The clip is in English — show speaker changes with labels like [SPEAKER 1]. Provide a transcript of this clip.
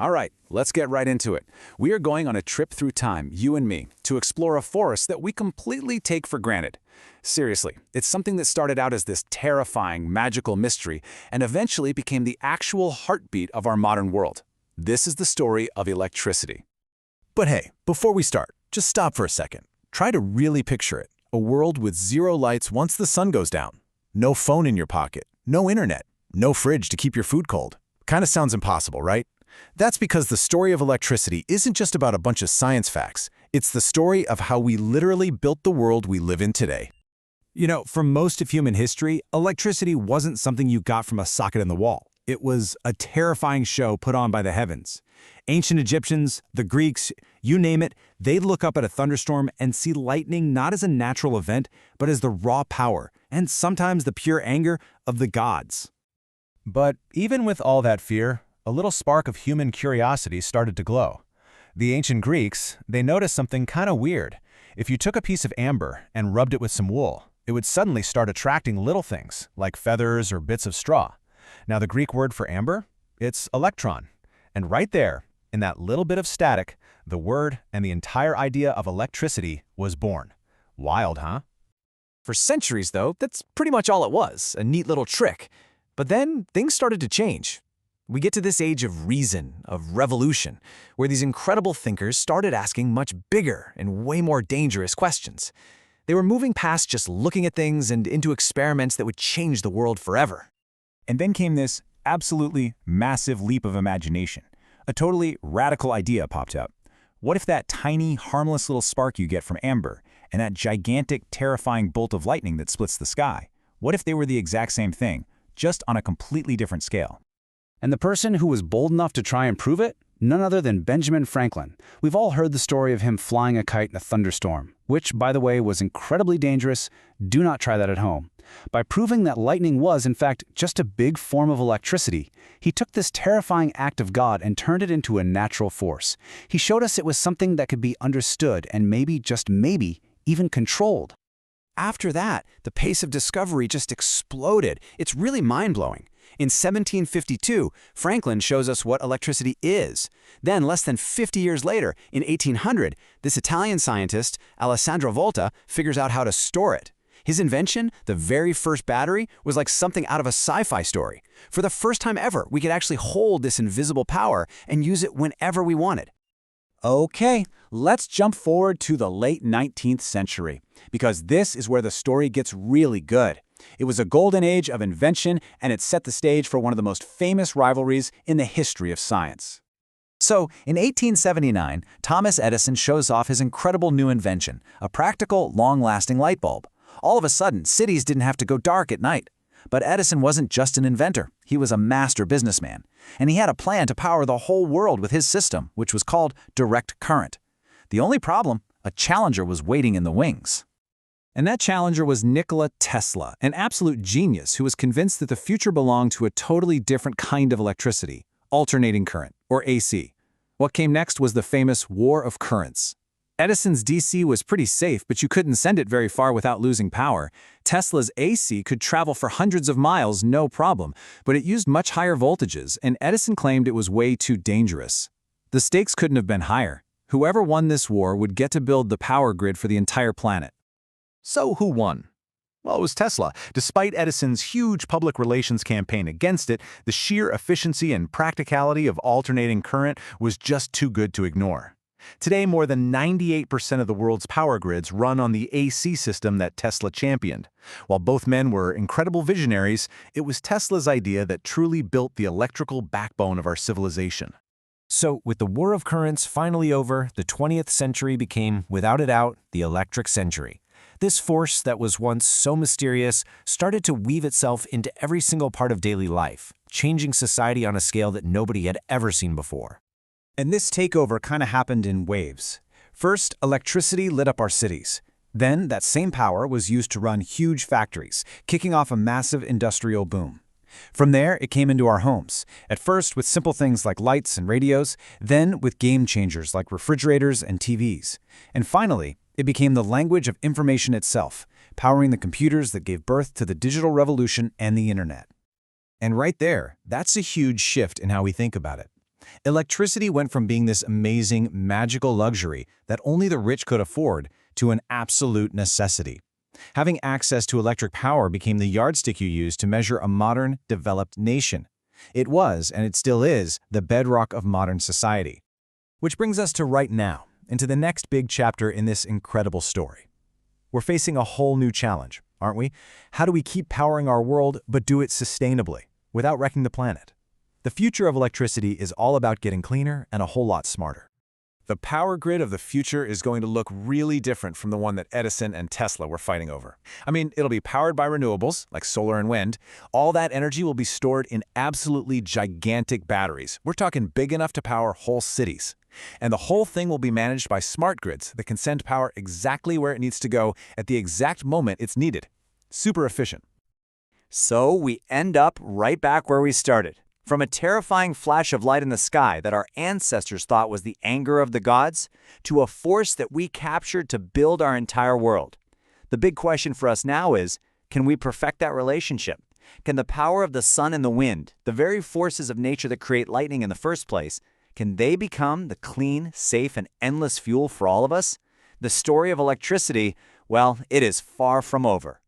[SPEAKER 1] All right, let's get right into it. We are going on a trip through time, you and me, to explore a forest that we completely take for granted. Seriously, it's something that started out as this terrifying, magical mystery and eventually became the actual heartbeat of our modern world. This is the story of electricity.
[SPEAKER 2] But hey, before we start, just stop for a second. Try to really picture it. A world with zero lights once the sun goes down. No phone in your pocket, no internet, no fridge to keep your food cold. Kinda sounds impossible, right? That's because the story of electricity isn't just about a bunch of science facts. It's the story of how we literally built the world we live in today.
[SPEAKER 3] You know, for most of human history, electricity wasn't something you got from a socket in the wall. It was a terrifying show put on by the heavens. Ancient Egyptians, the Greeks, you name it, they'd look up at a thunderstorm and see lightning not as a natural event, but as the raw power, and sometimes the pure anger, of the gods.
[SPEAKER 4] But even with all that fear, a little spark of human curiosity started to glow. The ancient Greeks, they noticed something kind of weird. If you took a piece of amber and rubbed it with some wool, it would suddenly start attracting little things, like feathers or bits of straw. Now the Greek word for amber? It's electron. And right there, in that little bit of static, the word and the entire idea of electricity was born. Wild, huh?
[SPEAKER 5] For centuries, though, that's pretty much all it was, a neat little trick. But then things started to change. We get to this age of reason, of revolution, where these incredible thinkers started asking much bigger and way more dangerous questions. They were moving past just looking at things and into experiments that would change the world forever.
[SPEAKER 3] And then came this absolutely massive leap of imagination. A totally radical idea popped up. What if that tiny, harmless little spark you get from amber and that gigantic, terrifying bolt of lightning that splits the sky, what if they were the exact same thing, just on a completely different scale?
[SPEAKER 6] And the person who was bold enough to try and prove it? None other than Benjamin Franklin. We've all heard the story of him flying a kite in a thunderstorm, which, by the way, was incredibly dangerous. Do not try that at home. By proving that lightning was, in fact, just a big form of electricity, he took this terrifying act of God and turned it into a natural force. He showed us it was something that could be understood and maybe, just maybe, even controlled.
[SPEAKER 5] After that, the pace of discovery just exploded. It's really mind-blowing. In 1752, Franklin shows us what electricity is. Then, less than 50 years later, in 1800, this Italian scientist, Alessandro Volta, figures out how to store it. His invention, the very first battery, was like something out of a sci-fi story. For the first time ever, we could actually hold this invisible power and use it whenever we wanted.
[SPEAKER 1] Okay, let's jump forward to the late 19th century, because this is where the story gets really good. It was a golden age of invention, and it set the stage for one of the most famous rivalries in the history of science. So, in 1879, Thomas Edison shows off his incredible new invention, a practical, long-lasting light bulb. All of a sudden, cities didn't have to go dark at night. But Edison wasn't just an inventor, he was a master businessman. And he had a plan to power the whole world with his system, which was called direct current. The only problem, a challenger was waiting in the wings. And that challenger was Nikola Tesla, an absolute genius who was convinced that the future belonged to a totally different kind of electricity, alternating current, or AC. What came next was the famous War of Currents. Edison's DC was pretty safe, but you couldn't send it very far without losing power. Tesla's AC could travel for hundreds of miles, no problem, but it used much higher voltages, and Edison claimed it was way too dangerous. The stakes couldn't have been higher. Whoever won this war would get to build the power grid for the entire planet.
[SPEAKER 4] So who won? Well, it was Tesla. Despite Edison's huge public relations campaign against it, the sheer efficiency and practicality of alternating current was just too good to ignore. Today, more than 98% of the world's power grids run on the AC system that Tesla championed. While both men were incredible visionaries, it was Tesla's idea that truly built the electrical backbone of our civilization.
[SPEAKER 3] So, with the War of Currents finally over, the 20th century became, without a doubt, the electric century. This force that was once so mysterious started to weave itself into every single part of daily life, changing society on a scale that nobody had ever seen before.
[SPEAKER 1] And this takeover kind of happened in waves. First, electricity lit up our cities. Then, that same power was used to run huge factories, kicking off a massive industrial boom. From there, it came into our homes, at first with simple things like lights and radios, then with game changers like refrigerators and TVs. And finally, it became the language of information itself, powering the computers that gave birth to the digital revolution and the internet. And right there, that's a huge shift in how we think about it.
[SPEAKER 2] Electricity went from being this amazing, magical luxury that only the rich could afford to an absolute necessity. Having access to electric power became the yardstick you used to measure a modern, developed nation. It was, and it still is, the bedrock of modern society. Which brings us to right now, into the next big chapter in this incredible story. We're facing a whole new challenge, aren't we? How do we keep powering our world but do it sustainably, without wrecking the planet? The future of electricity is all about getting cleaner and a whole lot smarter. The power grid of the future is going to look really different from the one that Edison and Tesla were fighting over. I mean, it'll be powered by renewables, like solar and wind. All that energy will be stored in absolutely gigantic batteries. We're talking big enough to power whole cities. And the whole thing will be managed by smart grids that can send power exactly where it needs to go at the exact moment it's needed. Super efficient.
[SPEAKER 5] So we end up right back where we started. From a terrifying flash of light in the sky that our ancestors thought was the anger of the gods, to a force that we captured to build our entire world. The big question for us now is, can we perfect that relationship? Can the power of the sun and the wind, the very forces of nature that create lightning in the first place, can they become the clean, safe, and endless fuel for all of us? The story of electricity, well, it is far from over.